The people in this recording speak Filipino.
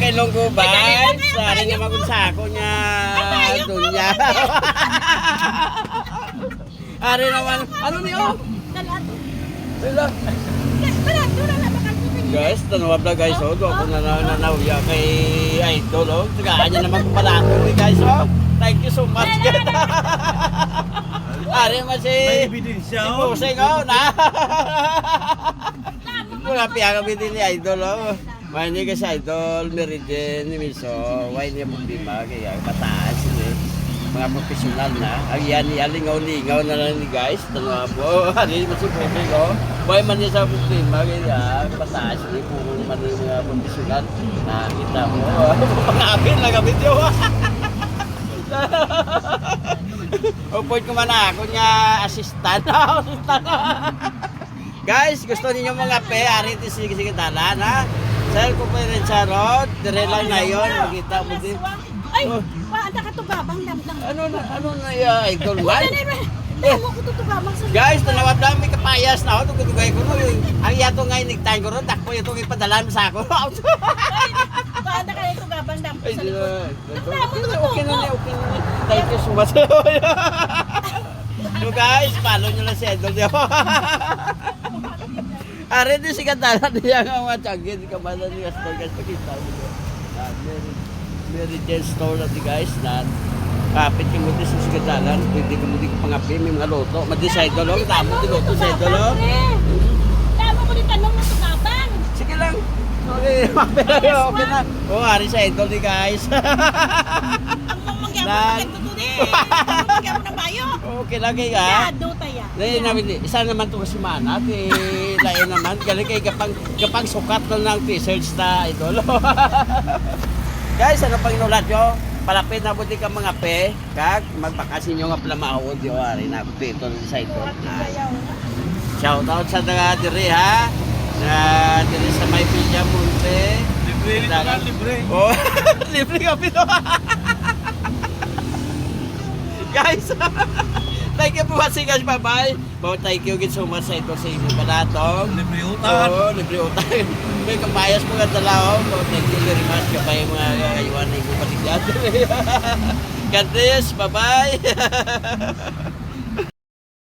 kay Longgo Vibes. Sari naman kung sako niya. Dunya. Ari naman. Ano niyo? Wala. Guys, tanawa vlog guys. Oh, do ako nanawya kay Idol. Oh, tigaan niya naman palako ni guys. Oh. Thank you so much. Ari man si ebidensya. Si Puseng, oh, na. Mga piyaga bitin ni Idol, oh. May hindi kasi Idol, Meridian, ni Miso, why niya problema, kaya mataas ni mga profesional na. Ang yan, lingaw-lingaw na lang ni guys, tanawa po. Ano yung si Puseng, oh. Why man niya sa problema, kaya mataas ni puro man yung mga profesional. Nakita mo, pangapin na gamit yun. O point ko man ako niya assistant. Guys, gusto niyo mga pe, ari ti sige dalan ha. Sir ko pa rin sa road, dire lang na yon, makita mo din. Ay, paanda ka to babang lamdang. Ano na ya, Idol man? Tamo ko to babang sa. Guys, talawad lang may kapayas na ako, tugtugay ko no. Ang yato nga inigtahan ko ron, takpo ito ipadala sa ako. Paanda ka to babang lamdang Ay, sa likod. okay na niya, okay na niya. Thank you so much. So guys, follow nyo lang si Idol niyo. Ari din si Katalan niya nga mga tiyagin. Kamalan niya store guys. Pakita mo niyo. Meridian store natin guys. Kapit yung mutis si Katalan. Pwede ka mo di pangapi. May mga loto. Madi sa Idol. Tamo di loto sa Idol. Tamo ko din tanong na to babang. Sige lang. Okay, okay na. Oh, ari sa Idol ni guys. Ang mamangyan mo nagtuto din. Mamangyan mo na bayo. Okay lang kayo ha. Yado taya. Lain namin, isa naman ito kasi manat eh. Lain naman, galing kayo kapag sukat na ng t-shirts na Idol. Guys, ano pang inulat nyo? Palapit na buti ka mga pe. Kag, magbakasin nyo nga pala maawod yung ari na pito sa Idol. Shout out sa taga diri ha. Na diri sa may Villa Monte. Libre naman, libre. Oh, libre kami to. Guys, thank you for watching guys, bye-bye. Thank you again so much sa ito sa inyo palatong. Libre utang. Oo, libre utang. May kapayas po nga talaw. Thank you very much kapay mga kayuan na yung patigyan. God bless, bye-bye.